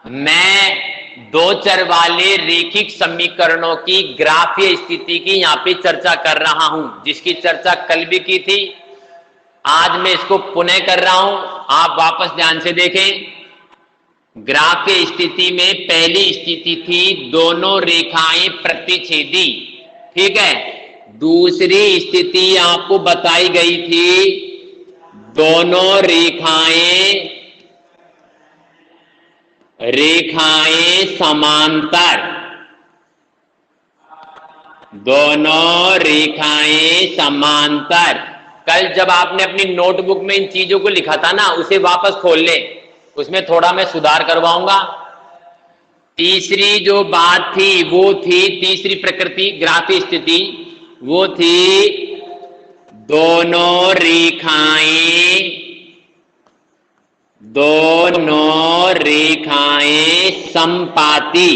मैं दो चर वाले रेखिक समीकरणों की ग्राफीय स्थिति की यहां पे चर्चा कर रहा हूं, जिसकी चर्चा कल भी की थी। आज मैं इसको पुनः कर रहा हूं, आप वापस ध्यान से देखें। ग्राफीय स्थिति में पहली स्थिति थी दोनों रेखाएं प्रतिच्छेदी, ठीक है। दूसरी स्थिति आपको बताई गई थी दोनों रेखाएं समांतर, दोनों रेखाएं समांतर। कल जब आपने अपनी नोटबुक में इन चीजों को लिखा था ना, उसे वापस खोल ले, उसमें थोड़ा मैं सुधार करवाऊंगा। तीसरी जो बात थी वो थी, तीसरी प्रकृति ग्राफीय स्थिति वो थी दोनों रेखाएं समपाती।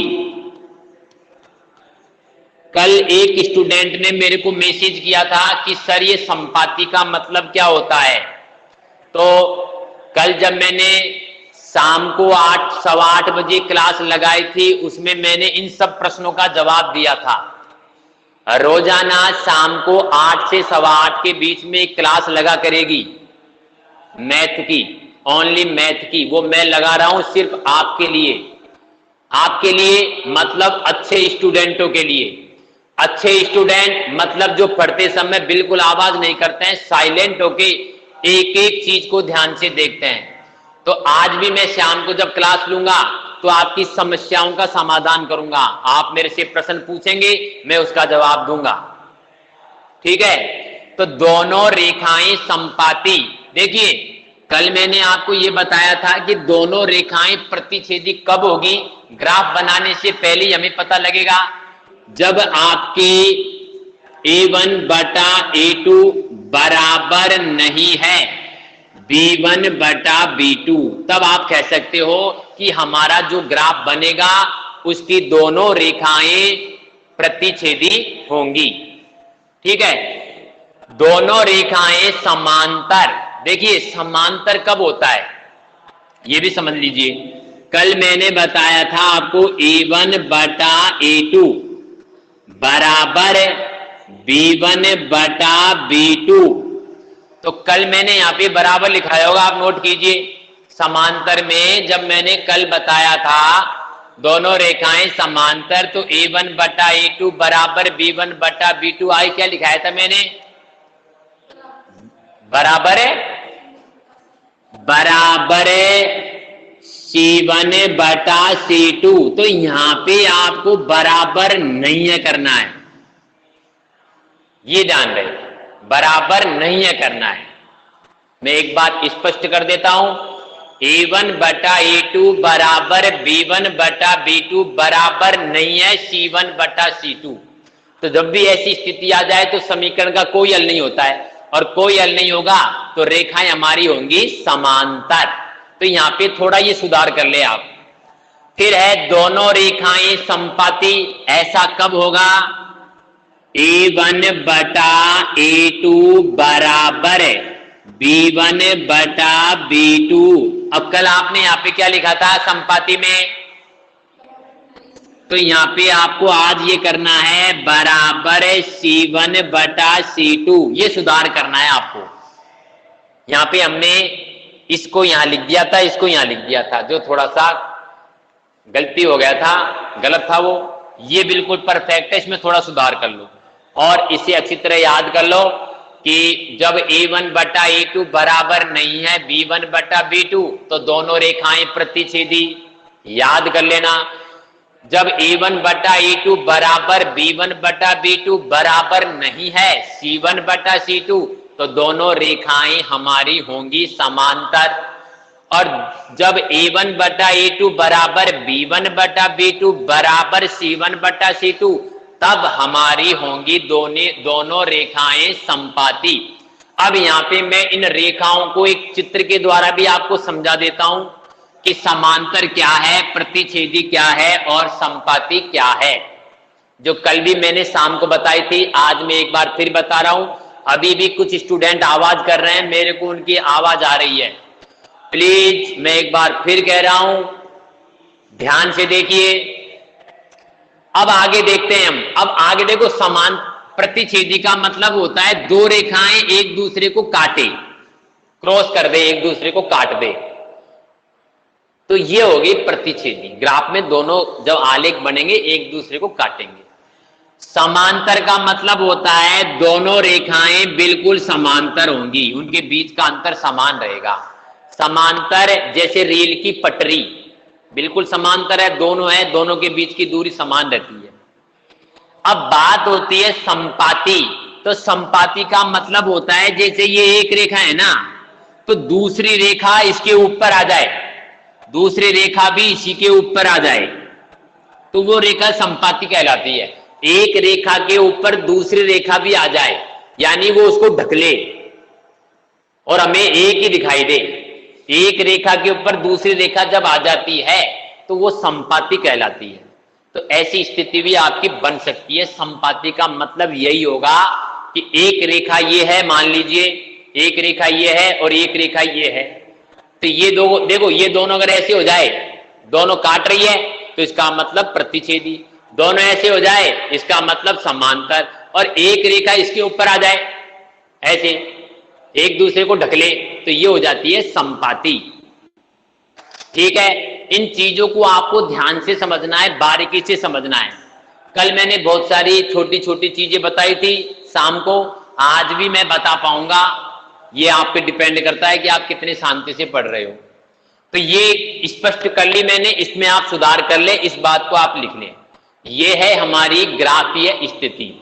कल एक स्टूडेंट ने मेरे को मैसेज किया था कि सर ये समपाती का मतलब क्या होता है। तो कल जब मैंने शाम को 8:15 बजे क्लास लगाई थी, उसमें मैंने इन सब प्रश्नों का जवाब दिया था। रोजाना शाम को 8 से 8:15 के बीच में एक क्लास लगा करेगी मैथ की, ओनली मैथ की। वो मैं लगा रहा हूं सिर्फ आपके लिए मतलब अच्छे स्टूडेंटों के लिए। अच्छे स्टूडेंट मतलब जो पढ़ते समय बिल्कुल आवाज नहीं करते हैं, साइलेंट होके एक एक चीज को ध्यान से देखते हैं। तो आज भी मैं शाम को जब क्लास लूंगा तो आपकी समस्याओं का समाधान करूंगा। आप मेरे से प्रश्न पूछेंगे, मैं उसका जवाब दूंगा, ठीक है। तो दोनों रेखाएं समपाती। देखिए कल मैंने आपको यह बताया था कि दोनों रेखाएं प्रतिच्छेदी कब होगी। ग्राफ बनाने से पहले हमें पता लगेगा जब आपके a1 बटा a2 बराबर नहीं है b1 बटा b2, तब आप कह सकते हो कि हमारा जो ग्राफ बनेगा उसकी दोनों रेखाएं प्रतिच्छेदी होंगी, ठीक है। दोनों रेखाएं समांतर। देखिए समांतर कब होता है ये भी समझ लीजिए। कल मैंने बताया था आपको a1 बटा a2 बराबर b1 बटा b2। तो कल मैंने यहां पे बराबर लिखाया होगा, आप नोट कीजिए। समांतर में जब मैंने कल बताया था दोनों रेखाएं समांतर, तो a1 बटा a2 बराबर b1 बटा b2 आई क्या लिखाया था मैंने? बराबर c1 बटा c2। तो यहां पे आपको बराबर नहीं है करना है, ये ध्यान रहे, बराबर नहीं है करना है। मैं एक बात स्पष्ट कर देता हूं, a1 बटा a2 बराबर b1 बटा b2 बराबर नहीं है c1 बटा c2। तो जब भी ऐसी स्थिति आ जाए तो समीकरण का कोई हल नहीं होता है, और कोई हल नहीं होगा तो रेखाएं हमारी होंगी समांतर। तो यहां पे थोड़ा ये सुधार कर ले आप। फिर है दोनों रेखाएं समपाती, ऐसा कब होगा? a1 बटा a2 बराबर b1 बटा b2। अब कल आपने यहां पे क्या लिखा था समपाती में? तो यहां पे आपको आज ये करना है बराबर c1 बटा c2, ये सुधार करना है आपको। यहां पे हमने इसको यहां लिख दिया था, इसको यहां लिख दिया था, जो थोड़ा सा गलती हो गया था, गलत था वो। ये बिल्कुल परफेक्ट है, इसमें थोड़ा सुधार कर लो और इसे अच्छी तरह याद कर लो कि जब a1 बटा a2 बराबर नहीं है b1 बटा b2 तो दोनों रेखाएं प्रतिच्छेदी। याद कर लेना, जब a1 बटा a2 बराबर b1 बटा b2 बराबर नहीं है c1 बटा c2 तो दोनों रेखाएं हमारी होंगी समांतर। और जब a1 बटा a2 बराबर b1 बटा b2 बराबर c1 बटा c2 तब हमारी होंगी दोनों रेखाएं समपाती। अब यहां पे मैं इन रेखाओं को एक चित्र के द्वारा भी आपको समझा देता हूं कि समांतर क्या है, प्रतिच्छेदी क्या है और समपाती क्या है, जो कल भी मैंने शाम को बताई थी, आज मैं एक बार फिर बता रहा हूं। अभी भी कुछ स्टूडेंट आवाज कर रहे हैं, मेरे को उनकी आवाज आ रही है। प्लीज मैं एक बार फिर कह रहा हूं, ध्यान से देखिए। अब आगे देखते हैं हम। अब आगे देखो, समान प्रतिच्छेदी का मतलब होता है दो रेखाएं एक दूसरे को काटे, क्रॉस कर दे, एक दूसरे को काट दे, तो ये होगी प्रतिच्छेदी। ग्राफ में दोनों जब आलेख बनेंगे एक दूसरे को काटेंगे। समांतर का मतलब होता है दोनों रेखाएं बिल्कुल समांतर होंगी, उनके बीच का अंतर समान रहेगा। समांतर जैसे रेल की पटरी बिल्कुल समांतर है, दोनों है, दोनों के बीच की दूरी समान रहती है। अब बात होती है संपाती। तो संपाती का मतलब होता है जैसे ये एक रेखा है ना, तो दूसरी रेखा इसके ऊपर आ जाए, दूसरी रेखा भी इसी के ऊपर आ जाए, तो वो रेखा संपाती कहलाती है। एक रेखा के ऊपर दूसरी रेखा भी आ जाए, यानी वो उसको ढक ले और हमें एक ही दिखाई दे। एक रेखा के ऊपर दूसरी रेखा जब आ जाती है तो वो संपाती कहलाती है। तो ऐसी स्थिति भी आपकी बन सकती है। संपाती का मतलब यही होगा कि एक रेखा ये है, मान लीजिए एक रेखा ये है और एक रेखा ये है, तो ये दो देखो, ये दोनों अगर ऐसे हो जाए, दोनों काट रही है, तो इसका मतलब प्रतिच्छेदी। दोनों ऐसे हो जाए, इसका मतलब समांतर। और एक रेखा इसके ऊपर आ जाए, ऐसे एक दूसरे को ढक ले, तो ये हो जाती है संपाती। ठीक है, इन चीजों को आपको ध्यान से समझना है, बारीकी से समझना है। कल मैंने बहुत सारी छोटी छोटी चीजें बताई थी शाम को, आज भी मैं बता पाऊंगा, ये आप पे डिपेंड करता है कि आप कितने शांति से पढ़ रहे हो। तो ये स्पष्ट कर ली मैंने, इसमें आप सुधार कर ले, इस बात को आप लिख लें। ये है हमारी ग्राफीय स्थिति,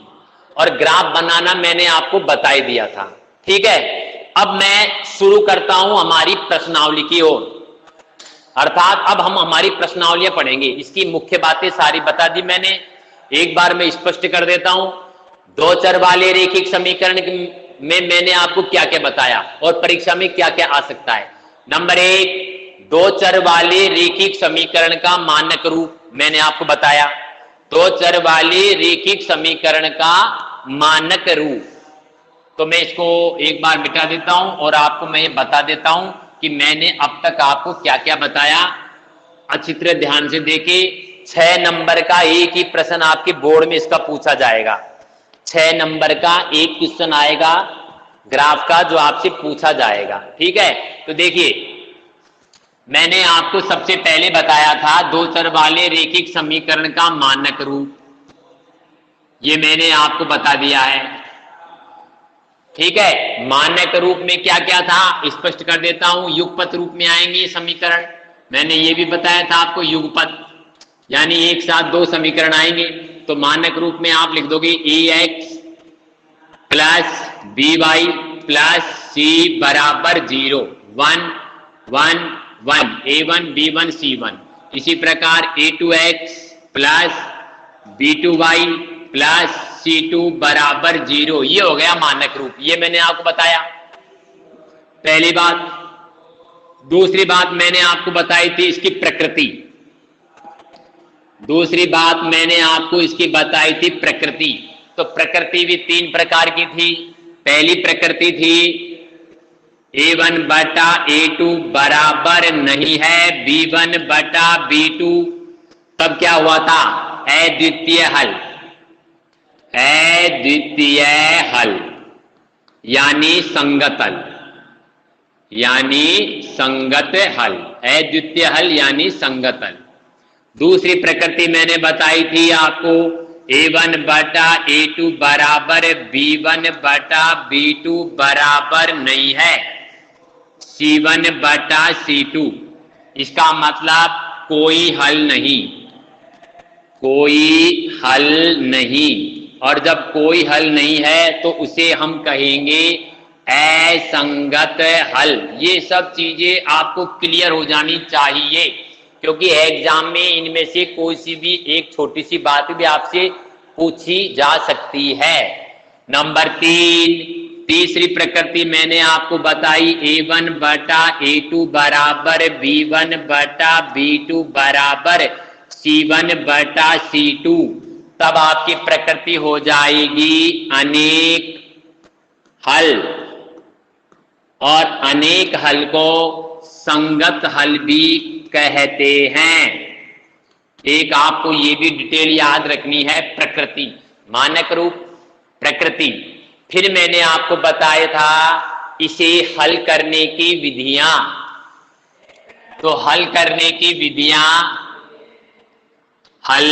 और ग्राफ बनाना मैंने आपको बता ही दिया था। ठीक है, अब मैं शुरू करता हूं हमारी प्रश्नावली की ओर, अर्थात अब हम हमारी प्रश्नावलियां पढ़ेंगे। इसकी मुख्य बातें सारी बता दी मैंने, एक बार मैं स्पष्ट कर देता हूं। दो चर वाले रेखिक समीकरण में मैंने आपको क्या क्या बताया और परीक्षा में क्या क्या आ सकता है। नंबर एक, दो चर वाले रेखिक समीकरण का मानक रूप मैंने आपको बताया। दो चर वाले रेखिक समीकरण का मानक रूप, तो मैं इसको एक बार मिटा देता हूं और आपको मैं ये बता देता हूं कि मैंने अब तक आपको क्या क्या बताया। अच्छी तरह ध्यान से देखिए, 6 नंबर का एक ही प्रश्न आपके बोर्ड में इसका पूछा जाएगा। 6 नंबर का एक क्वेश्चन आएगा ग्राफ का जो आपसे पूछा जाएगा। ठीक है, तो देखिए मैंने आपको सबसे पहले बताया था दो चर वाले रेखिक समीकरण का मानक रूप, ये मैंने आपको बता दिया है। ठीक है, मानक रूप में क्या क्या था स्पष्ट कर देता हूं। युगपत रूप में आएंगे ये समीकरण, मैंने ये भी बताया था आपको। युगपत यानी एक साथ दो समीकरण आएंगे, तो मानक रूप में आप लिख दोगे ax plus by plus c बराबर 0, 1 1 1, a1 b1 c1। इसी प्रकार a2x plus b2y plus c2 बराबर 0, ये हो गया मानक रूप। ये मैंने आपको बताया पहली बात। दूसरी बात मैंने आपको बताई थी इसकी प्रकृति। दूसरी बात मैंने आपको इसकी बताई थी प्रकृति। तो प्रकृति भी 3 प्रकार की थी। पहली प्रकृति थी a1 बटा a2 बराबर नहीं है b1 बटा b2, तब क्या हुआ था? अद्वितीय हल। अद्वितीय हल यानी संगत हल, यानी संगत हल। अद्वितीय हल यानी संगत हल। दूसरी प्रकृति मैंने बताई थी आपको, a1 बटा a2 बराबर b1 बटा b2 बराबर नहीं है c1 बटा c2। इसका मतलब कोई हल नहीं, कोई हल नहीं। और जब कोई हल नहीं है तो उसे हम कहेंगे असंगत हल। ये सब चीजें आपको क्लियर हो जानी चाहिए, क्योंकि एग्जाम में इनमें से कोई सी भी एक छोटी सी बात भी आपसे पूछी जा सकती है। नंबर 3, तीसरी प्रकृति मैंने आपको बताई a1 बटा a2 बराबर b1 बटा b2 बराबर c1 बटा c2। तब आपकी प्रकृति हो जाएगी अनेक हल, और अनेक हल को संगत हल भी कहते हैं। एक आपको ये भी डिटेल याद रखनी है, प्रकृति, मानक रूप प्रकृति। फिर मैंने आपको बताया था इसे हल करने की विधियां। तो हल करने की विधियां, हल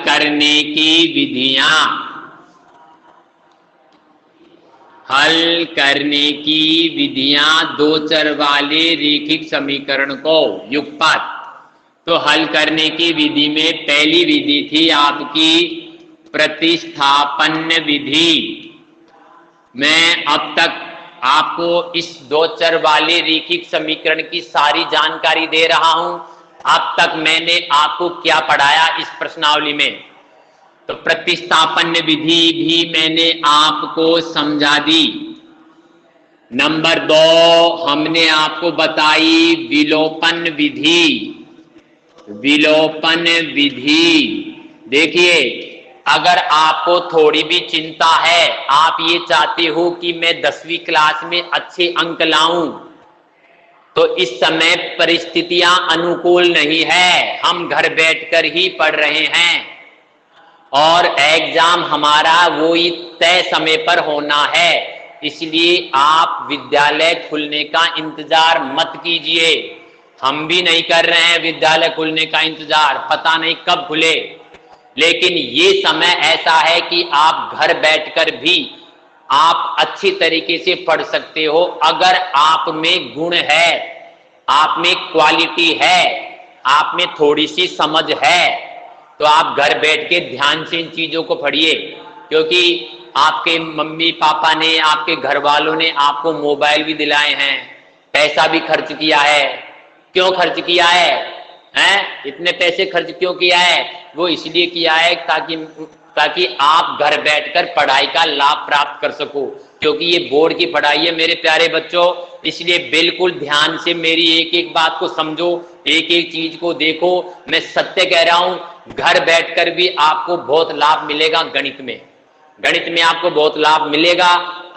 करने की विधियां, हल करने की विधियां दो चर वाले रैखिक समीकरण को युगपत। तो हल करने की विधि में पहली विधि थी आपकी प्रतिस्थापन विधि। मैं अब तक आपको इस दो चर वाले रैखिक समीकरण की सारी जानकारी दे रहा हूं। अब तक मैंने आपको क्या पढ़ाया इस प्रश्नावली में? तो प्रतिस्थापन विधि भी मैंने आपको समझा दी। नंबर 2 हमने आपको बताई विलोपन विधि। विलोपन विधि, देखिए अगर आपको थोड़ी भी चिंता है, आप ये चाहते हो कि मैं 10वीं क्लास में अच्छे अंक लाऊं, तो इस समय परिस्थितियां अनुकूल नहीं है, हम घर बैठकर ही पढ़ रहे हैं और एग्जाम हमारा वो ही तय समय पर होना है। इसलिए आप विद्यालय खुलने का इंतजार मत कीजिए। हम भी नहीं कर रहे हैं विद्यालय खुलने का इंतजार, पता नहीं कब खुले, लेकिन ये समय ऐसा है कि आप घर बैठकर भी आप अच्छी तरीके से पढ़ सकते हो। अगर आप में गुण है, आप में क्वालिटी है, आप में थोड़ी सी समझ है, तो आप घर बैठ के ध्यान से इन चीजों को पढ़िए। क्योंकि आपके मम्मी पापा ने, आपके घर वालों ने आपको मोबाइल भी दिलाए हैं, पैसा भी खर्च किया है। क्यों खर्च किया है? इतने पैसे खर्च क्यों किया है? वो इसलिए किया है ताकि आप घर बैठकर पढ़ाई का लाभ प्राप्त कर सको। क्योंकि ये बोर्ड की पढ़ाई है मेरे प्यारे बच्चों, इसलिए बिल्कुल ध्यान से मेरी एक एक बात को समझो, एक एक चीज को देखो। मैं सत्य कह रहा हूं, घर बैठकर भी आपको बहुत लाभ मिलेगा। गणित में आपको बहुत लाभ मिलेगा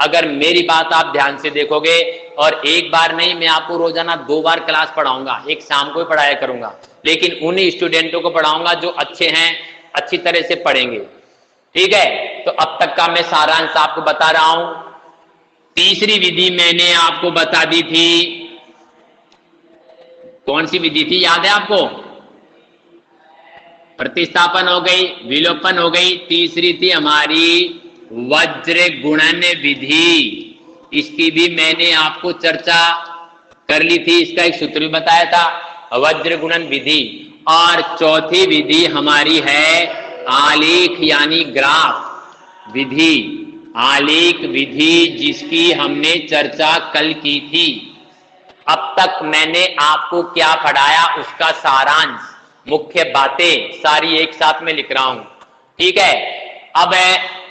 अगर मेरी बात आप ध्यान से देखोगे। और एक बार नहीं, मैं आपको रोजाना 2 बार क्लास पढ़ाऊंगा, एक शाम को ही पढ़ाया करूंगा, लेकिन उन्हीं स्टूडेंटों को पढ़ाऊंगा जो अच्छे हैं, अच्छी तरह से पढ़ेंगे। ठीक है, तो अब तक का मैं सारांश आपको बता रहा हूं। तीसरी विधि मैंने आपको बता दी थी, कौन सी विधि थी याद है आपको? प्रतिस्थापन हो गई, विलोपन हो गई, तीसरी थी हमारी वज्र गुणन विधि। इसकी भी मैंने आपको चर्चा कर ली थी, इसका एक सूत्र भी बताया था, वज्र गुणन विधि। और चौथी विधि हमारी है आलेख यानी ग्राफ विधि। आलेख विधि जिसकी हमने चर्चा कल की थी। अब तक मैंने आपको क्या पढ़ाया उसका सारांश, मुख्य बातें सारी एक साथ में लिख रहा हूं। ठीक है, अब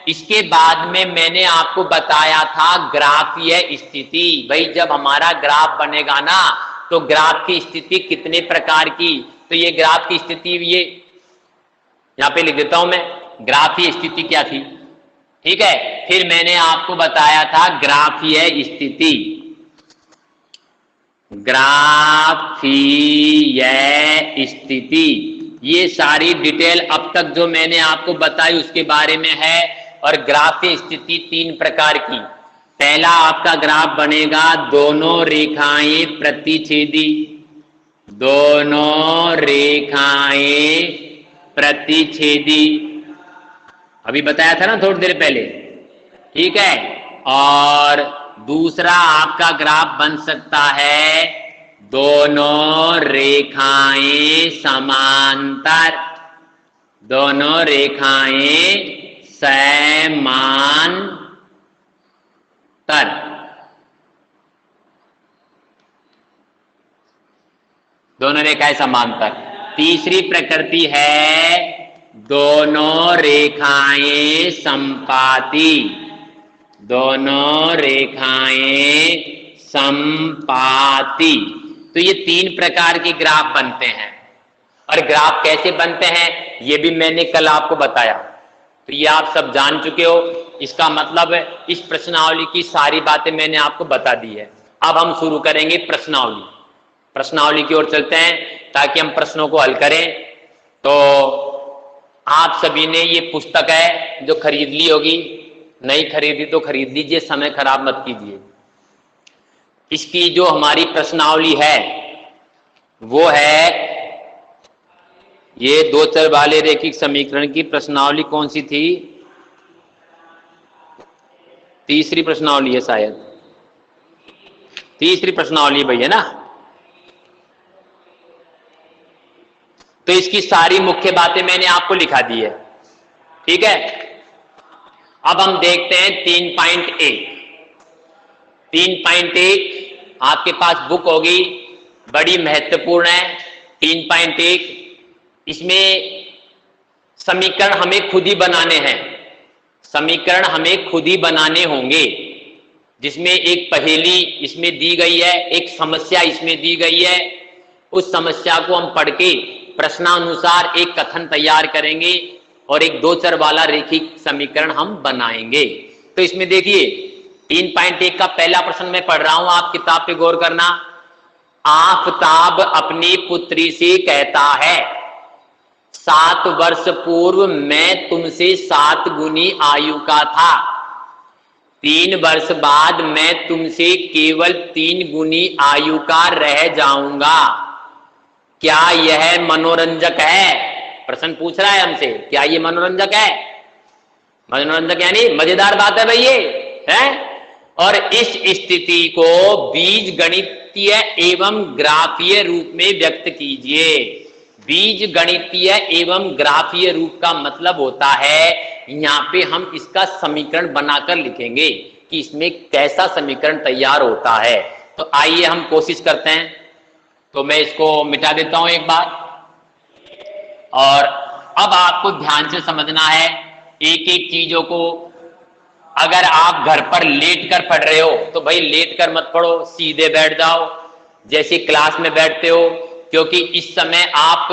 इसके बाद में मैंने आपको बताया था ग्राफीय स्थिति। भाई जब हमारा ग्राफ बनेगा ना, तो ग्राफ की स्थिति कितने प्रकार की, तो ये ग्राफ की स्थिति ये यहां पे लिख देता हूं मैं, ग्राफीय स्थिति क्या थी। ठीक है, फिर मैंने आपको बताया था ग्राफीय स्थिति। ग्राफीय स्थिति, ये सारी डिटेल अब तक जो मैंने आपको बताई उसके बारे में है। और ग्राफीय स्थिति 3 प्रकार की। पहला आपका ग्राफ बनेगा दोनों रेखाएं प्रतिच्छेदी, दोनों रेखाएं प्रतिच्छेदी, अभी बताया था ना थोड़ी देर पहले। ठीक है, और दूसरा आपका ग्राफ बन सकता है दोनों रेखाएं समांतर, दोनों रेखाएं समांतर, दोनों रेखाएं समांतर। तीसरी प्रकृति है दोनों रेखाएं संपाती, दोनों रेखाएं संपाती। तो ये 3 प्रकार के ग्राफ बनते हैं। और ग्राफ कैसे बनते हैं ये भी मैंने कल आपको बताया, तो ये आप सब जान चुके हो। इसका मतलब है इस प्रश्नावली की सारी बातें मैंने आपको बता दी है। अब हम शुरू करेंगे प्रश्नावली। प्रश्नावली की ओर चलते हैं ताकि हम प्रश्नों को हल करें। तो आप सभी ने ये पुस्तक है जो खरीद ली होगी, नहीं खरीदी तो खरीद लीजिए, समय खराब मत कीजिए। इसकी जो हमारी प्रश्नावली है वो है ये दो चर वाले रैखिक समीकरण की प्रश्नावली। कौन सी थी? तीसरी प्रश्नावली है शायद, तीसरी प्रश्नावली भैया ना। तो इसकी सारी मुख्य बातें मैंने आपको लिखा दी है, ठीक है। अब हम देखते हैं 3.1। 3.1 आपके पास बुक होगी, बड़ी महत्वपूर्ण है। 3.1 इसमें समीकरण हमें खुद ही बनाने हैं, समीकरण हमें खुद ही बनाने होंगे, जिसमें एक पहेली इसमें दी गई है, एक समस्या इसमें दी गई है। उस समस्या को हम पढ़ के प्रश्नानुसार एक कथन तैयार करेंगे और एक दो चर वाला रैखिक समीकरण हम बनाएंगे। तो इसमें देखिए 3.1 का पहला प्रश्न मैं पढ़ रहा हूं, आप किताब पे गौर करना। आफताब अपनी पुत्री से कहता है, 7 वर्ष पूर्व मैं तुमसे 7 गुनी आयु का था, 3 वर्ष बाद मैं तुमसे केवल 3 गुनी आयु का रह जाऊंगा। क्या यह मनोरंजक है? प्रश्न पूछ रहा है हमसे, क्या ये मनोरंजक है? मनोरंजक यानी मजेदार बात है भाई ये, है। और इस स्थिति को बीज गणितीय एवं ग्राफीय रूप में व्यक्त कीजिए। बीज गणितीय एवं ग्राफीय रूप का मतलब होता है, यहां पे हम इसका समीकरण बनाकर लिखेंगे कि इसमें कैसा समीकरण तैयार होता है। तो आइए हम कोशिश करते हैं। तो मैं इसको मिटा देता हूं एक बार, और अब आपको ध्यान से समझना है एक एक चीजों को। अगर आप घर पर लेट कर पढ़ रहे हो तो भाई लेट कर मत पढ़ो, सीधे बैठ जाओ जैसे क्लास में बैठते हो, क्योंकि इस समय आप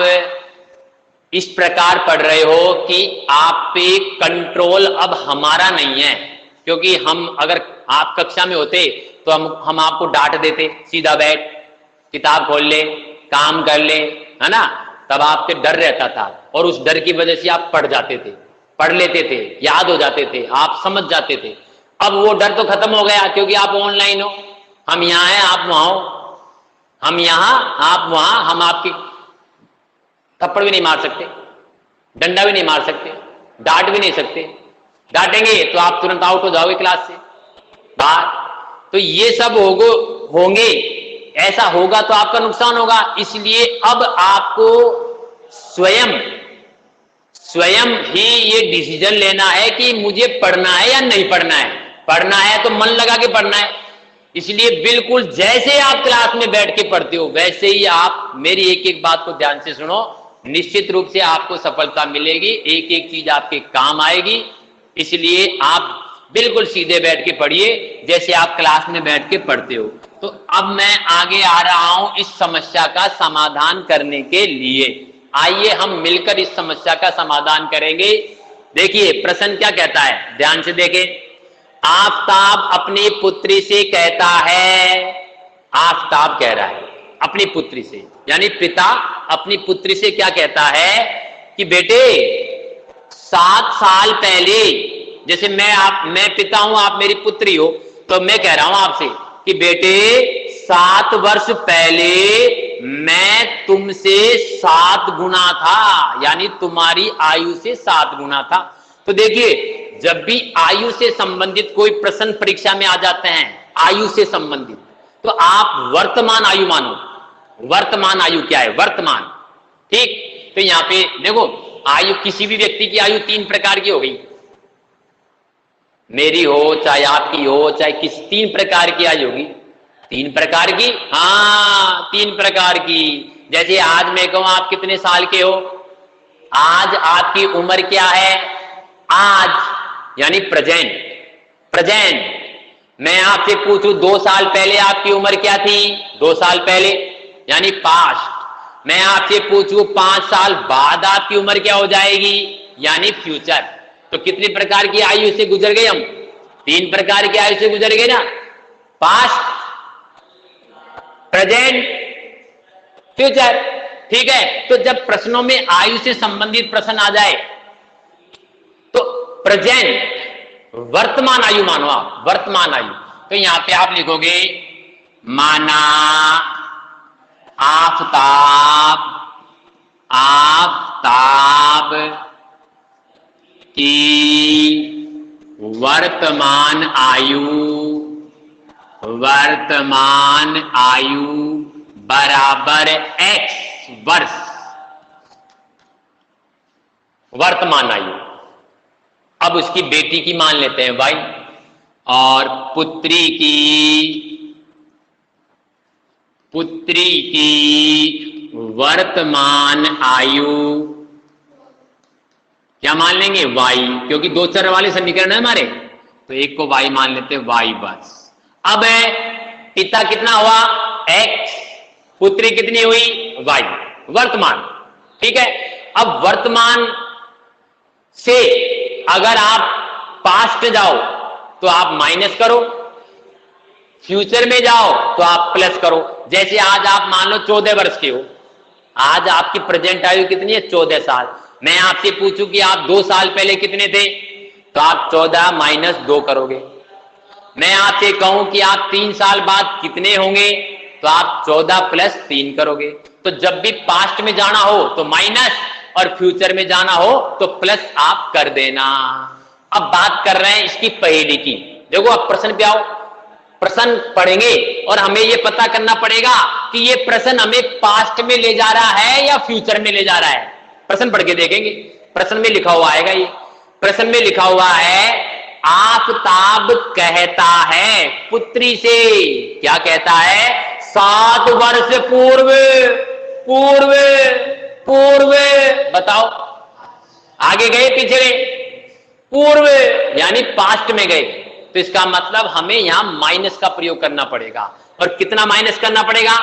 इस प्रकार पढ़ रहे हो कि आप पे कंट्रोल अब हमारा नहीं है। क्योंकि हम अगर आप कक्षा में होते तो हम आपको डांट देते, सीधा बैठ, किताब खोल ले, काम कर ले, है ना। तब आपके डर रहता था और उस डर की वजह से आप पढ़ जाते थे, पढ़ लेते थे, याद हो जाते थे, आप समझ जाते थे। अब वो डर तो खत्म हो गया क्योंकि आप ऑनलाइन हो। हम यहां हैं, आप वहां हो, हम यहां आप वहां। हम आपकी थप्पड़ भी नहीं मार सकते, डंडा भी नहीं मार सकते, डांट भी नहीं सकते। डांटेंगे तो आप तुरंत आउट हो जाओगे क्लास से बाहर। तो ये सब होंगे, ऐसा होगा तो आपका नुकसान होगा। इसलिए अब आपको स्वयं ही ये डिसीजन लेना है कि मुझे पढ़ना है या नहीं पढ़ना है। पढ़ना है तो मन लगा के पढ़ना है। इसलिए बिल्कुल जैसे आप क्लास में बैठ के पढ़ते हो वैसे ही आप मेरी एक एक बात को ध्यान से सुनो। निश्चित रूप से आपको सफलता मिलेगी, एक एक चीज आपके काम आएगी। इसलिए आप बिल्कुल सीधे बैठ के पढ़िए जैसे आप क्लास में बैठ के पढ़ते हो। तो अब मैं आगे आ रहा हूं इस समस्या का समाधान करने के लिए। आइए हम मिलकर इस समस्या का समाधान करेंगे। देखिए प्रश्न क्या कहता है, ध्यान से देखें। आफताब अपनी पुत्री से कहता है, आफताब कह रहा है अपनी पुत्री से, यानी पिता अपनी पुत्री से क्या कहता है कि बेटे 7 साल पहले, जैसे मैं पिता हूं, आप मेरी पुत्री हो, तो मैं कह रहा हूं आपसे कि बेटे 7 वर्ष पहले मैं तुमसे 7 गुना था, यानी तुम्हारी आयु से 7 गुना था। तो देखिए जब भी आयु से संबंधित कोई प्रश्न परीक्षा में आ जाते हैं, आयु से संबंधित, तो आप वर्तमान आयु मानो। वर्तमान आयु क्या है? वर्तमान, ठीक। तो यहां पे देखो आयु, किसी भी व्यक्ति की आयु 3 प्रकार की हो गई, मेरी हो चाहे आपकी हो चाहे किसी, 3 प्रकार की आयु होगी। 3 प्रकार की, हाँ 3 प्रकार की। जैसे आज मैं कहूं आप कितने साल के हो, आज आपकी उम्र क्या है, आज यानी प्रेजेंट। प्रेजेंट मैं आपसे पूछूं 2 साल पहले आपकी उम्र क्या थी, 2 साल पहले यानी पास्ट। मैं आपसे पूछूं 5 साल बाद आपकी उम्र क्या हो जाएगी, यानी फ्यूचर। तो कितने प्रकार की आयु से गुजर गए हम? 3 प्रकार की आयु से गुजर गए ना, पास्ट, प्रेजेंट फ्यूचर। ठीक है, तो जब प्रश्नों में आयु से संबंधित प्रश्न आ जाए तो प्रेजेंट वर्तमान आयु मानो आप, वर्तमान आयु। तो यहां पे आप लिखोगे माना आफताब, आफताब की वर्तमान आयु, वर्तमान आयु बराबर x वर्ष, वर्तमान आयु। अब उसकी बेटी की मान लेते हैं y, और पुत्री की वर्तमान आयु क्या मान लेंगे y, क्योंकि दो चर वाले समीकरण है हमारे, तो एक को y मान लेते हैं, y वर्ष। अब पिता कितना हुआ x, पुत्री कितनी हुई y, वर्तमान। ठीक है, अब वर्तमान से अगर आप पास्ट जाओ तो आप माइनस करो, फ्यूचर में जाओ तो आप प्लस करो। जैसे आज आप मान लो 14 वर्ष के हो, आज आपकी प्रेजेंट आयु कितनी है 14 साल। मैं आपसे पूछूं कि आप 2 साल पहले कितने थे, तो आप 14 माइनस 2 करोगे। मैं आपसे कहूं कि आप 3 साल बाद कितने होंगे, तो आप 14 प्लस 3 करोगे। तो जब भी पास्ट में जाना हो तो माइनस, और फ्यूचर में जाना हो तो प्लस आप कर देना। अब बात कर रहे हैं इसकी पहेली की। देखो अब प्रश्न पे आओ, प्रश्न पढ़ेंगे और हमें यह पता करना पड़ेगा कि ये प्रश्न हमें पास्ट में ले जा रहा है या फ्यूचर में ले जा रहा है। प्रश्न पढ़ के देखेंगे, प्रश्न में लिखा हुआ आएगा। ये प्रश्न में लिखा हुआ है आफताब कहता है पुत्री से, क्या कहता है, 7 वर्ष पूर्व, पूर्व, पूर्व। बताओ आगे गए पीछे गए, पूर्व यानी पास्ट में गए। तो इसका मतलब हमें यहां माइनस का प्रयोग करना पड़ेगा। और कितना माइनस करना पड़ेगा,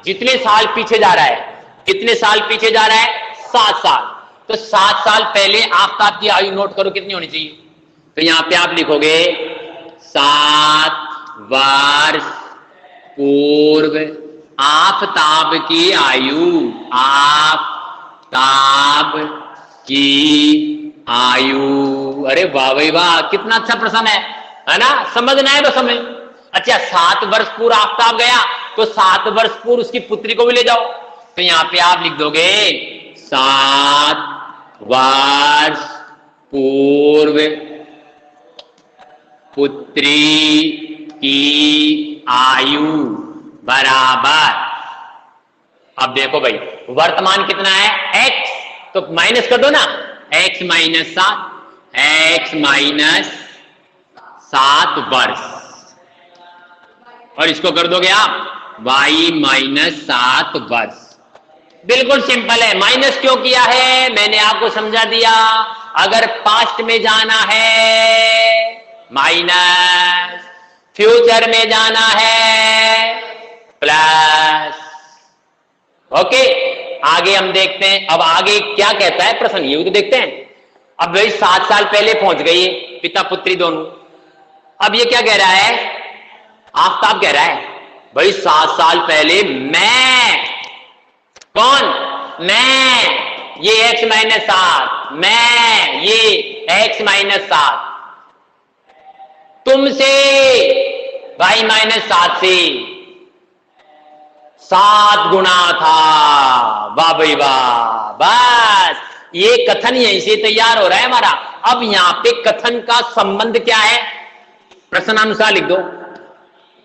जितने साल पीछे जा रहा है, कितने साल पीछे जा रहा है, 7 साल। तो 7 साल पहले आफताब की आयु नोट करो कितनी होनी चाहिए। तो यहां पे आप लिखोगे 7 वर्ष पूर्व आफताब की आयु, आफताब की आयु। अरे वाह भाई वाह, कितना अच्छा प्रश्न है ना, समझना है बस हमें। अच्छा 7 वर्ष पूर्व आफताब गया तो 7 वर्ष पूर्व उसकी पुत्री को भी ले जाओ। तो यहां पे आप लिख दोगे 7 वर्ष पूर्व पुत्री की आयु बराबर, अब देखो भाई वर्तमान कितना है x, तो माइनस कर दो ना, x माइनस 7, x माइनस 7 वर्ष, और इसको कर दोगे आप y माइनस 7 वर्ष। बिल्कुल सिंपल है। माइनस क्यों किया है मैंने आपको समझा दिया। अगर पास्ट में जाना है माइनस, फ्यूचर में जाना है प्लस। ओके, आगे हम देखते हैं। अब आगे क्या कहता है प्रश्न, ये तो देखते हैं। अब भाई 7 साल पहले पहुंच गई पिता पुत्री दोनों। अब ये क्या कह रहा है, आफताब कह रहा है भाई 7 साल पहले मैं, कौन, मैं, ये x माइनस 7, मैं ये x माइनस 7, तुमसे y माइनस 7 से 7 गुना था। वाह भाई वाह, बस ये कथन यहीं से तैयार हो रहा है हमारा। अब यहां पे कथन का संबंध क्या है, प्रश्नानुसार लिख दो,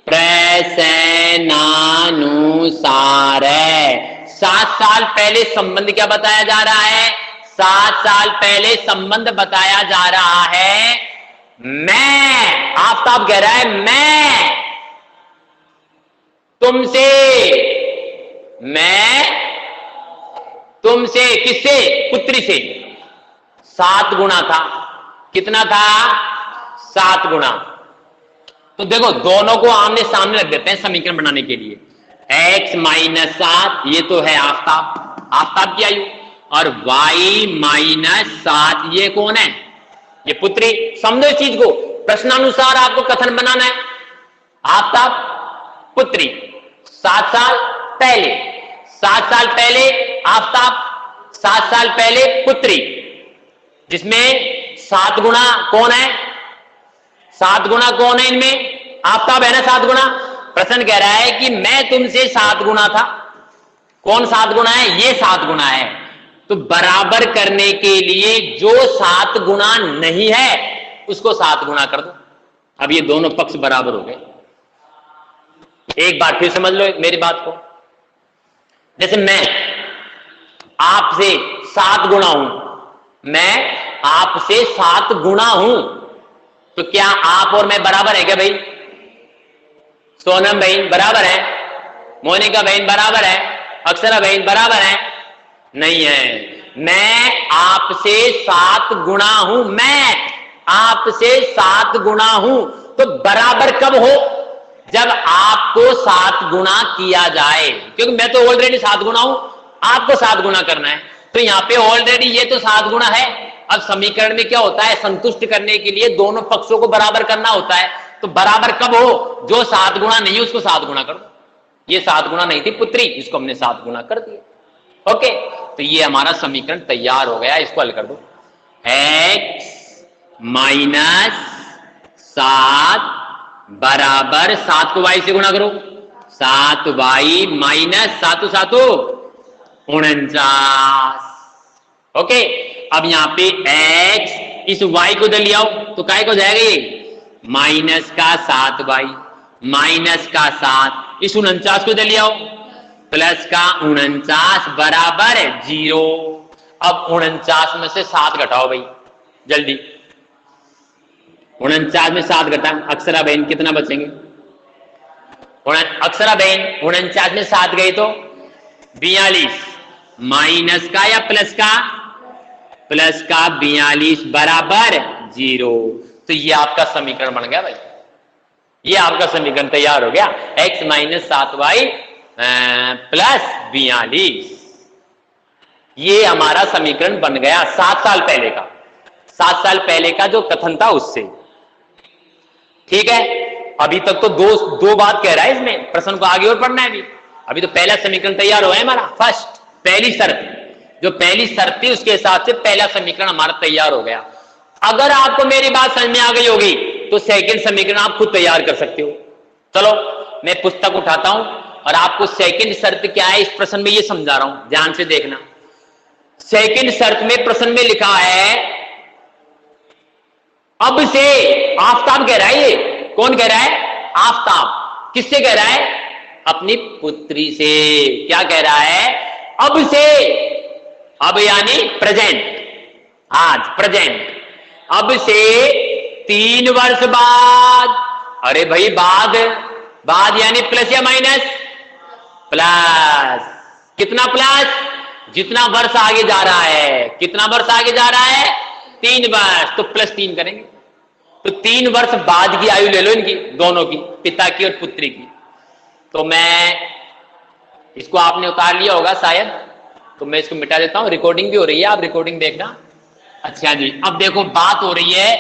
प्रश्नानुसार 7 साल पहले संबंध क्या बताया जा रहा है, 7 साल पहले संबंध बताया जा रहा है मैं, आफताब कह रहा है मैं तुमसे, मैं तुमसे, किससे, पुत्री से 7 गुना था। कितना था, 7 गुना। तो देखो दोनों को आमने सामने रख देते हैं समीकरण बनाने के लिए। x माइनस 7 ये तो है आफताब, आफताब की आयु, और y माइनस 7 ये कौन है, ये पुत्री। समझो इस चीज को, प्रश्नानुसार आपको कथन बनाना है। आफताब पुत्री 7 साल पहले, 7 साल पहले आफताब, 7 साल पहले पुत्री, जिसमें 7 गुना कौन है? 7 गुना कौन है इनमें? आफताब है ना 7 गुना। प्रश्न कह रहा है कि मैं तुमसे 7 गुना था। कौन 7 गुना है? ये 7 गुना है। तो बराबर करने के लिए जो 7 गुना नहीं है उसको 7 गुना कर दो। अब ये दोनों पक्ष बराबर हो गए। एक बार फिर समझ लो मेरी बात को। जैसे मैं आपसे 7 गुना हूं, मैं आपसे 7 गुना हूं, तो क्या आप और मैं बराबर है क्या भाई? सोनम बहन बराबर है, मोनिका बहन बराबर है, अक्षरा बहन बराबर है? नहीं है। मैं आपसे 7 गुना हूं, मैं आपसे 7 गुना हूं। तो बराबर कब हो? जब आपको 7 गुना किया जाए, क्योंकि मैं तो ऑलरेडी 7 गुना हूं, आपको 7 गुना करना है। तो यहां पे ऑलरेडी ये तो 7 गुना है। अब समीकरण में क्या होता है? संतुष्ट करने के लिए दोनों पक्षों को बराबर करना होता है। तो बराबर कब हो? जो 7 गुना नहीं है उसको 7 गुना कर दो। ये 7 गुना नहीं थी पुत्री, इसको हमने 7 गुना कर दिया। ओके, तो ये हमारा समीकरण तैयार हो गया। इसको हल कर दो। x माइनस 7 बराबर 7 को y से गुणा करो, 7y माइनस 7 7 49। ओके, अब यहां पे x इस y को इधर ले आओ तो काय को जाएगा? ये माइनस का 7y माइनस का 7, इस 49 को इधर ले आओ, प्लस का 49 बराबर 0। अब 49 में से 7 घटाओ भाई जल्दी। 49 में 7 घटा, अक्षरा बहन कितना बचेंगे? अक्षरा बहन 49 में 7 गए तो 42, माइनस का या प्लस का? प्लस का 42 बराबर 0। तो ये आपका समीकरण बन गया भाई, ये आपका समीकरण तैयार हो गया। x माइनस 7y प्लस 42, ये हमारा समीकरण बन गया 7 साल पहले का। 7 साल पहले का जो कथन था उससे। ठीक है, अभी तक तो दो बात कह रहा है इसमें, प्रश्न को आगे और पढ़ना है अभी तो पहला समीकरण तैयार हुआ है हमारा। फर्स्ट, पहली शर्त, जो पहली शर्त थी उसके हिसाब से पहला समीकरण हमारा तैयार हो गया। अगर आपको मेरी बात समझ में आ गई होगी तो सेकंड समीकरण आप खुद तैयार कर सकते हो। चलो मैं पुस्तक उठाता हूं और आपको सेकंड शर्त क्या है इस प्रश्न में ये समझा रहा हूं, ध्यान से देखना। सेकंड शर्त में प्रश्न में लिखा है, अब से आफताब कह रहा है, ये कौन कह रहा है? आफताब। किससे कह रहा है? अपनी पुत्री से। क्या कह रहा है? अब से, अब यानी प्रेजेंट, आज प्रेजेंट, अब से 3 वर्ष बाद। अरे भाई बाद, बाद यानी प्लस या माइनस? प्लस। कितना प्लस? जितना वर्ष आगे जा रहा है। कितना वर्ष आगे जा रहा है? 3 वर्ष, तो प्लस 3 करेंगे। तो 3 वर्ष बाद की आयु ले लो इनकी दोनों की, पिता की और पुत्री की। तो मैं इसको, आपने उतार लिया होगा शायद, तो मैं इसको मिटा देता हूं। रिकॉर्डिंग भी हो रही है, आप रिकॉर्डिंग देखना। अच्छा जी, अब देखो बात हो रही है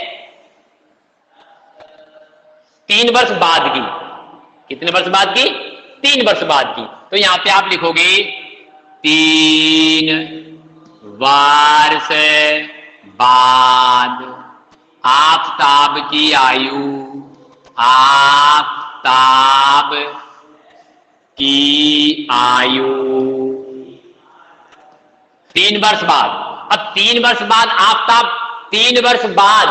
3 वर्ष बाद की। कितने वर्ष बाद की? 3 वर्ष बाद की। तो यहां पे आप लिखोगे 3 वर्ष बाद आफताब की आयु, आफताब की आयु 3 वर्ष बाद। अब 3 वर्ष बाद आफताब, 3 वर्ष बाद,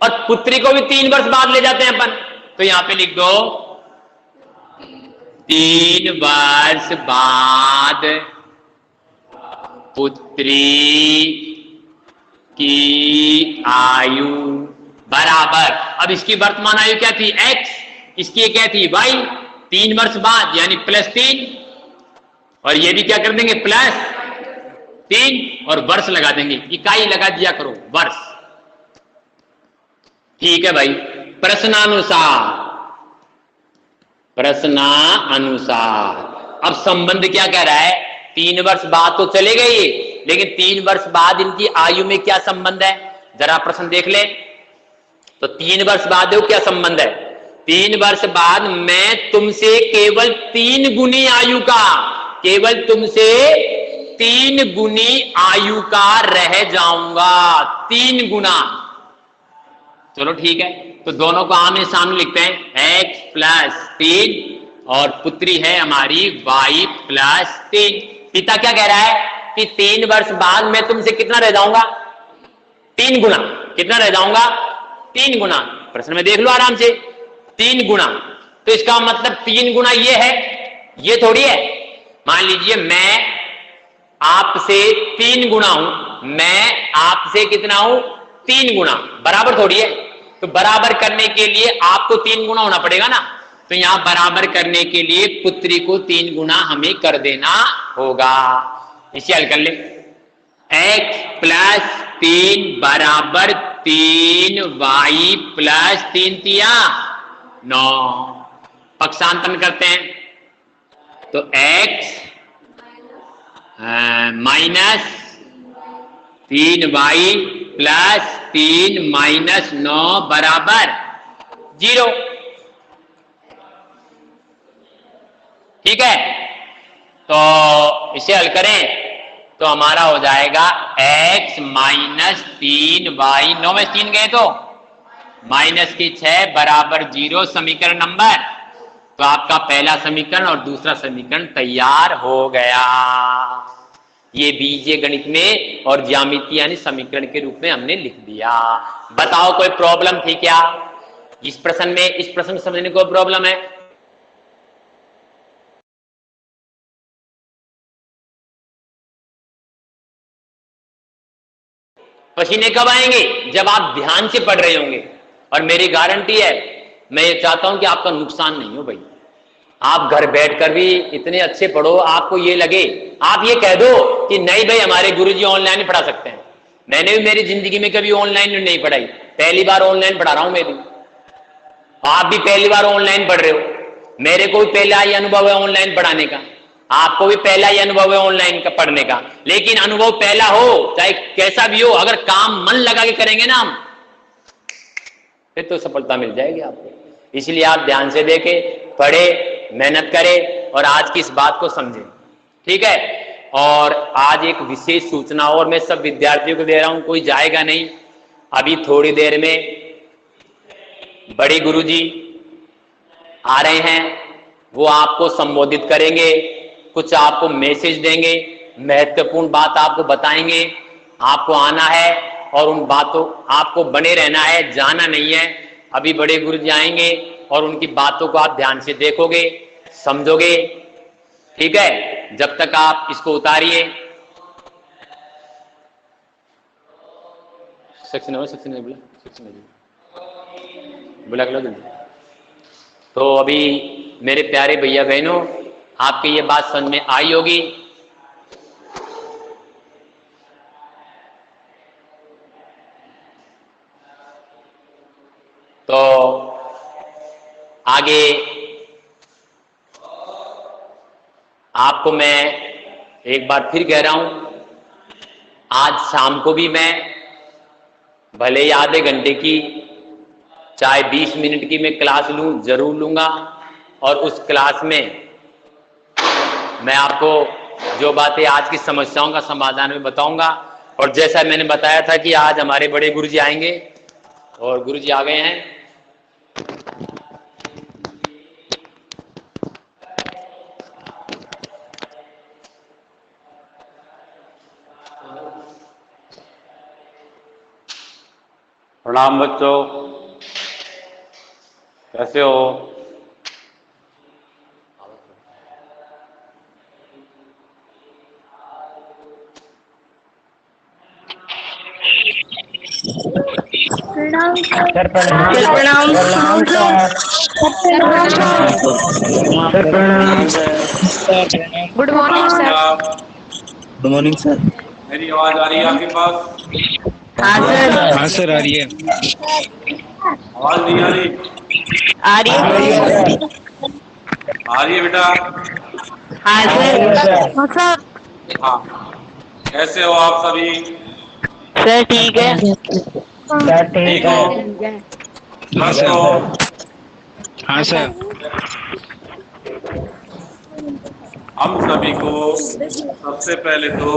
और पुत्री को भी 3 वर्ष बाद ले जाते हैं अपन। तो यहां पे लिख दो 3 वर्ष बाद पुत्री की आयु बराबर, अब इसकी वर्तमान आयु क्या थी? x, इसकी क्या थी? y। 3 वर्ष बाद यानी प्लस 3, और ये भी क्या कर देंगे? प्लस 3, और वर्ष लगा देंगे, इकाई लगा दिया करो, वर्ष। ठीक है भाई, प्रश्नानुसार, प्रश्नानुसार। अब संबंध क्या कह रहा है? 3 वर्ष बाद तो चले गए, लेकिन 3 वर्ष बाद इनकी आयु में क्या संबंध है? जरा प्रश्न देख ले। तो 3 वर्ष बाद क्या संबंध है? 3 वर्ष बाद मैं तुमसे केवल 3 गुनी आयु का, केवल तुमसे 3 गुनी आयु का रह जाऊंगा, 3 गुना। चलो ठीक है, तो दोनों को आमने सामने लिखते हैं, x प्लस 3 और पुत्री है हमारी y प्लस 3। पिता क्या कह रहा है कि 3 वर्ष बाद मैं तुमसे कितना रह जाऊंगा, 3 गुना। कितना रह जाऊंगा, 3 गुना। प्रश्न में देख लो आराम से, 3 गुना। तो इसका मतलब 3 गुना ये है, ये थोड़ी है। मान लीजिए मैं आपसे 3 गुना हूं, मैं आपसे कितना हूं, 3 गुना, बराबर थोड़ी है। तो बराबर करने के लिए आपको 3 गुना होना पड़ेगा ना, तो यहां बराबर करने के लिए पुत्री को 3 गुना हमें कर देना होगा। इसे हल कर ले, x प्लस 3 बराबर 3y प्लस 3 तिया 9। पक्षांतरण करते हैं, तो x minus 3y plus 3 minus 9 बराबर 0। ठीक है, तो इसे हल करें तो हमारा हो जाएगा x माइनस 3y, 9 में 3 गए तो माइनस की 6 बराबर 0 समीकरण नंबर। तो आपका पहला समीकरण और दूसरा समीकरण तैयार हो गया। ये बीजीय गणित में और ज्यामिति यानी समीकरण के रूप में हमने लिख दिया। बताओ कोई प्रॉब्लम थी क्या इस प्रश्न में? इस प्रश्न में समझने को प्रॉब्लम है? पसीने कब आएंगे? जब आप ध्यान से पढ़ रहे होंगे। और मेरी गारंटी है, मैं ये चाहता हूं कि आपका नुकसान नहीं हो भाई। आप घर बैठकर भी इतने अच्छे पढ़ो, आपको ये लगे, आप ये कह दो कि नहीं भाई हमारे गुरुजी ऑनलाइन पढ़ा सकते हैं। मैंने भी मेरी जिंदगी में कभी ऑनलाइन नहीं पढ़ाई, पहली बार ऑनलाइन पढ़ा रहा हूं मैं भी। आप भी पहली बार ऑनलाइन पढ़ रहे हो। मेरे को भी पहला ही अनुभव है ऑनलाइन पढ़ाने का, आपको भी पहला ही अनुभव है ऑनलाइन का पढ़ने का। लेकिन अनुभव पहला हो चाहे कैसा भी हो, अगर काम मन लगा के करेंगे ना हम, फिर तो सफलता मिल जाएगी आपको। इसलिए आप ध्यान से देखें, पढ़े, मेहनत करें और आज की इस बात को समझें। ठीक है, और आज एक विशेष सूचना और मैं सब विद्यार्थियों को दे रहा हूं, कोई जाएगा नहीं। अभी थोड़ी देर में बड़े गुरुजी आ रहे हैं, वो आपको संबोधित करेंगे, कुछ आपको मैसेज देंगे, महत्वपूर्ण बात आपको बताएंगे। आपको आना है और उन बातों आपको बने रहना है, जाना नहीं है। अभी बड़े गुरुजी आएंगे और उनकी बातों को आप ध्यान से देखोगे, समझोगे। ठीक है, जब तक आप इसको उतारिए। सेक्शन बोला जल्दी। तो अभी मेरे प्यारे भैया बहनों, आपकी ये बात समझ में आई होगी। तो आगे आपको मैं एक बार फिर कह रहा हूं, आज शाम को भी मैं भले ही आधे घंटे की चाहे 20 मिनट की मैं क्लास लूं, जरूर लूंगा। और उस क्लास में मैं आपको जो बातें आज की समस्याओं का समाधान में बताऊंगा। और जैसा मैंने बताया था कि आज हमारे बड़े गुरुजी आएंगे और गुरुजी आ गए हैं। प्रणाम बच्चों, कैसे हो? Good morning sir. Good morning sir. मेरी आवाज आ रही है आपके पास? हाँ सर आ रही है। आवाज नहीं आ रही? आ रही है? आ रही है बेटा? हाँ सर। हाँ, कैसे हो आप सभी? सर ठीक है। ठीक हो? स्वस्थ हो? हाँ सर। हम सभी को सबसे पहले तो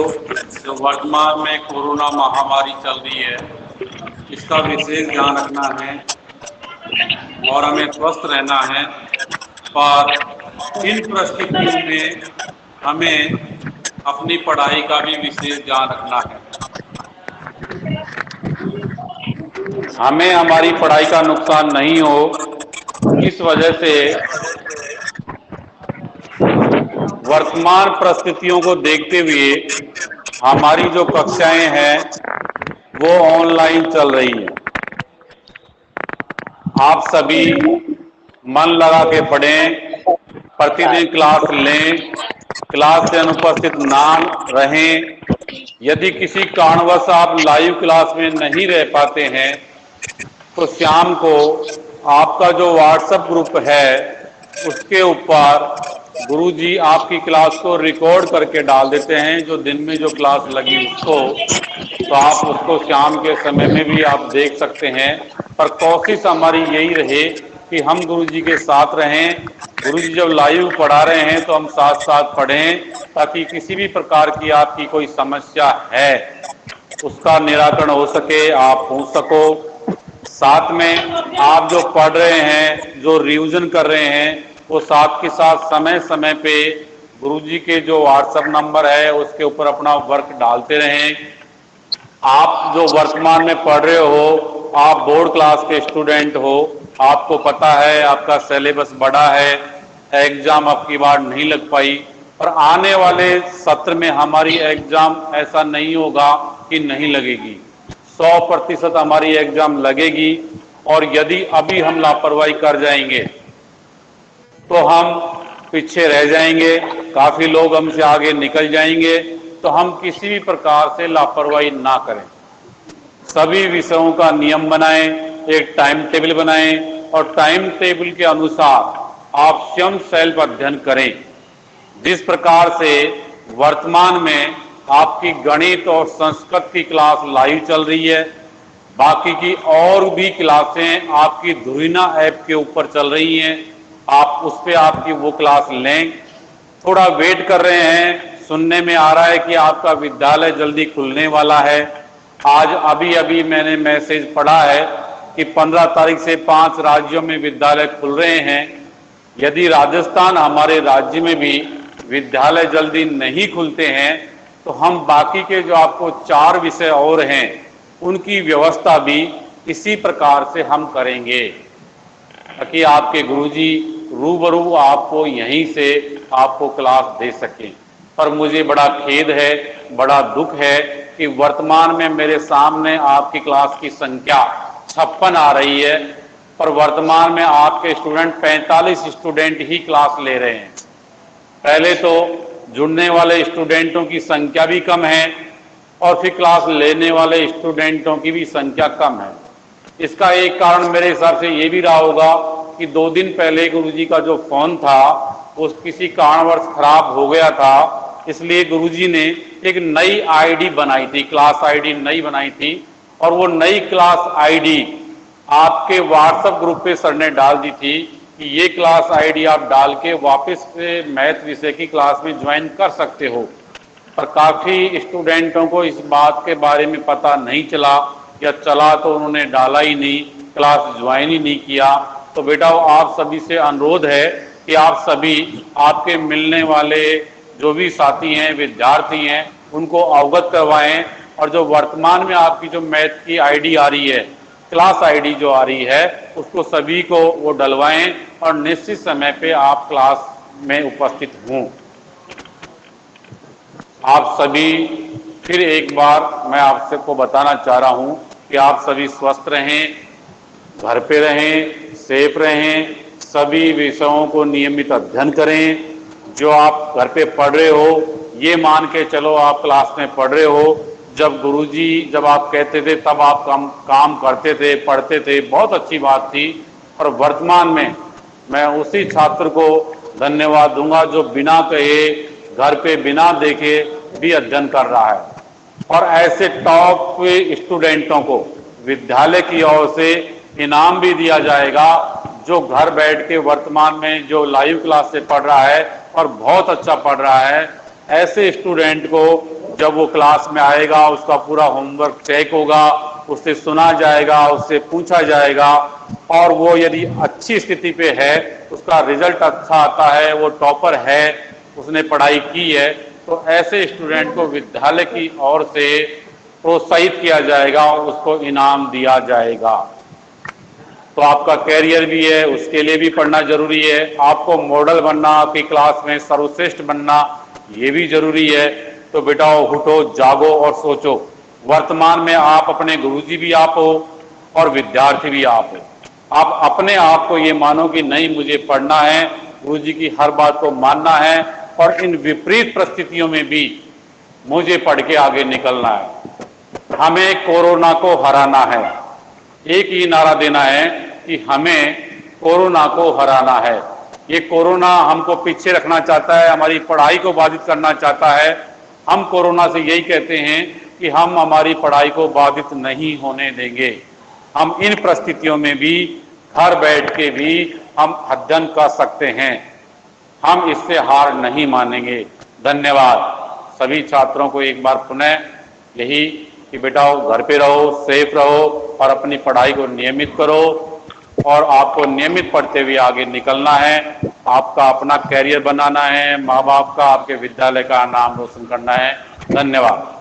जो वर्तमान में कोरोना महामारी चल रही है, इसका विशेष ध्यान रखना है और हमें स्वस्थ रहना है। पर इन परिस्थितियों में हमें अपनी पढ़ाई का भी विशेष ध्यान रखना है। हमें हमारी पढ़ाई का नुकसान नहीं हो, इस वजह से वर्तमान परिस्थितियों को देखते हुए हमारी जो कक्षाएं हैं वो ऑनलाइन चल रही हैं। आप सभी मन लगा के पढ़ें, प्रतिदिन क्लास लें, क्लास से अनुपस्थित ना रहें। यदि किसी कारणवश आप लाइव क्लास में नहीं रह पाते हैं तो शाम को आपका जो व्हाट्सएप ग्रुप है उसके ऊपर गुरुजी आपकी क्लास को रिकॉर्ड करके डाल देते हैं, जो दिन में जो क्लास लगी उसको, तो आप उसको शाम के समय में भी आप देख सकते हैं। पर कोशिश हमारी यही रहे कि हम गुरुजी के साथ रहें। गुरुजी जब लाइव पढ़ा रहे हैं तो हम साथ साथ पढ़ें, ताकि किसी भी प्रकार की आपकी कोई समस्या है उसका निराकरण हो सके, आप पूछ सको। साथ में आप जो पढ़ रहे हैं, जो रिवीजन कर रहे हैं, वो साथ के साथ समय समय पे गुरुजी के जो व्हाट्सएप नंबर है उसके ऊपर अपना वर्क डालते रहें। आप जो वर्तमान में पढ़ रहे हो, आप बोर्ड क्लास के स्टूडेंट हो, आपको पता है आपका सिलेबस बड़ा है, एग्जाम अब की बार नहीं लग पाई, पर आने वाले सत्र में हमारी एग्जाम ऐसा नहीं होगा कि नहीं लगेगी। 100% हमारी एग्जाम लगेगी। और यदि अभी हम लापरवाही कर जाएंगे तो हम पीछे रह जाएंगे, काफी लोग हमसे आगे निकल जाएंगे। तो हम किसी भी प्रकार से लापरवाही ना करें, सभी विषयों का नियम बनाएं, एक टाइम टेबल बनाएं और टाइम टेबल के अनुसार आप स्वयं सेल्फ अध्ययन करें। जिस प्रकार से वर्तमान में आपकी गणित और संस्कृत की क्लास लाइव चल रही है, बाकी की और भी क्लासें आपकी धुरीना ऐप के ऊपर चल रही हैं, आप उस पे आपकी वो क्लास लें। थोड़ा वेट कर रहे हैं, सुनने में आ रहा है कि आपका विद्यालय जल्दी खुलने वाला है। आज अभी अभी मैंने मैसेज पढ़ा है कि 15 तारीख से 5 राज्यों में विद्यालय खुल रहे हैं। यदि राजस्थान हमारे राज्य में भी विद्यालय जल्दी नहीं खुलते हैं तो हम बाकी के जो आपको 4 विषय और हैं उनकी व्यवस्था भी इसी प्रकार से हम करेंगे, ताकि आपके गुरुजी रूबरू आपको यहीं से आपको क्लास दे सकें। पर मुझे बड़ा खेद है, बड़ा दुख है कि वर्तमान में मेरे सामने आपकी क्लास की संख्या 56 आ रही है, पर वर्तमान में आपके स्टूडेंट 45 स्टूडेंट ही क्लास ले रहे हैं। पहले तो जुड़ने वाले स्टूडेंटों की संख्या भी कम है और फिर क्लास लेने वाले स्टूडेंटों की भी संख्या कम है। इसका एक कारण मेरे हिसाब से ये भी रहा होगा कि 2 दिन पहले गुरुजी का जो फोन था वो किसी कारणवश खराब हो गया था, इसलिए गुरुजी ने एक नई आईडी बनाई थी, क्लास आईडी नई बनाई थी, और वो नई क्लास आईडी आपके व्हाट्सएप ग्रुप पे सर ने डाल दी थी कि ये क्लास आईडी आप डाल के वापस से मैथ विषय की क्लास में ज्वाइन कर सकते हो। पर काफी स्टूडेंटों को इस बात के बारे में पता नहीं चला, या चला तो उन्होंने डाला ही नहीं, क्लास ज्वाइन ही नहीं किया। तो बेटा आप सभी से अनुरोध है कि आप सभी आपके मिलने वाले जो भी साथी हैं, विद्यार्थी हैं, उनको अवगत करवाएं, और जो वर्तमान में आपकी जो मैथ की आईडी आ रही है, क्लास आईडी जो आ रही है, उसको सभी को वो डलवाएं और निश्चित समय पे आप क्लास में उपस्थित हों। आप सभी फिर एक बार मैं आपसे को बताना चाह रहा हूं कि आप सभी स्वस्थ रहें, घर पे रहें, सेफ रहें, सभी विषयों को नियमित अध्ययन करें। जो आप घर पे पढ़ रहे हो ये मान के चलो आप क्लास में पढ़ रहे हो। जब गुरुजी जब आप कहते थे तब आप काम करते थे, पढ़ते थे, बहुत अच्छी बात थी। और वर्तमान में मैं उसी छात्र को धन्यवाद दूंगा जो बिना कहे, घर पे बिना देखे भी अध्ययन कर रहा है। और ऐसे टॉप स्टूडेंटों को विद्यालय की ओर से इनाम भी दिया जाएगा। जो घर बैठ के वर्तमान में जो लाइव क्लास से पढ़ रहा है और बहुत अच्छा पढ़ रहा है, ऐसे स्टूडेंट को जब वो क्लास में आएगा, उसका पूरा होमवर्क चेक होगा, उससे सुना जाएगा, उससे पूछा जाएगा, और वो यदि अच्छी स्थिति पे है, उसका रिजल्ट अच्छा आता है, वो टॉपर है, उसने पढ़ाई की है, तो ऐसे स्टूडेंट को विद्यालय की ओर से प्रोत्साहित किया जाएगा और उसको इनाम दिया जाएगा। तो आपका कैरियर भी है, उसके लिए भी पढ़ना जरूरी है। आपको मॉडल बनना, आपकी क्लास में सर्वश्रेष्ठ बनना, ये भी जरूरी है। तो बेटा उठो, जागो और सोचो। वर्तमान में आप अपने गुरुजी भी आप हो और विद्यार्थी भी आप हो। आप अपने आप को ये मानो कि नहीं, मुझे पढ़ना है, गुरुजी की हर बात को मानना है, और इन विपरीत परिस्थितियों में भी मुझे पढ़ के आगे निकलना है। हमें कोरोना को हराना है। एक ही नारा देना है कि हमें कोरोना को हराना है। ये कोरोना हमको पीछे रखना चाहता है, हमारी पढ़ाई को बाधित करना चाहता है। हम कोरोना से यही कहते हैं कि हम हमारी पढ़ाई को बाधित नहीं होने देंगे। हम इन परिस्थितियों में भी घर बैठ के भी हम अध्ययन कर सकते हैं। हम इससे हार नहीं मानेंगे। धन्यवाद। सभी छात्रों को एक बार पुनः यही कि बेटा घर पे रहो, सेफ रहो और अपनी पढ़ाई को नियमित करो, और आपको नियमित पढ़ते हुए आगे निकलना है। आपका अपना कैरियर बनाना है, माँ बाप का, आपके विद्यालय का नाम रोशन करना है। धन्यवाद।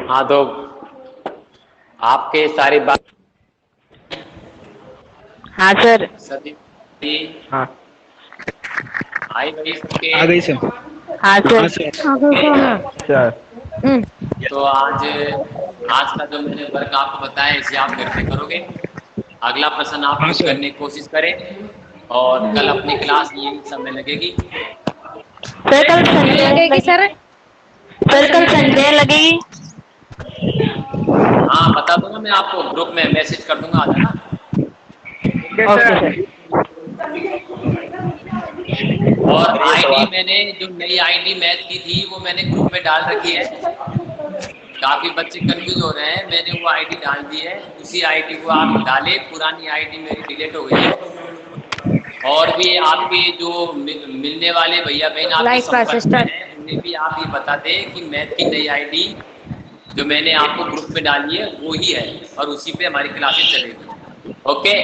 हाँ, तो आपके सारी बात हाँ सर। सभी हाँ आई गई सबके। आ गई सर। हाँ हाँ सर। सर। तो आज का जो मैंने वर्क आपको बताया, इसे आप घर पे करोगे। अगला प्रश्न आप हाँ, खुद सर। करने की कोशिश करें, और कल अपनी क्लास यही समय लगेगी। सर कल संडे लगेगी सर। सर कल संडे लगेगी। हाँ, बता दूंगा मैं आपको, ग्रुप में मैसेज कर दूंगा, आ जाना। Okay sir. और आईडी मैंने जो नई आईडी मैथ की थी वो मैंने ग्रुप में डाल रखी है। काफी बच्चे कंफ्यूज हो रहे हैं, मैंने वो आईडी डाल दी है, उसी आईडी को आप डालें। पुरानी आईडी मेरी डिलीट हो गई है। और भी आपके जो मिलने वाले भैया बहन आपके संपर्क में हैं, उन्हें भी आप ये बता दें कि मैथ की नई आईडी जो मैंने आपको ग्रुप में डाली है वो ही है, और उसी पे हमारी क्लासेस चलेगी। ओके।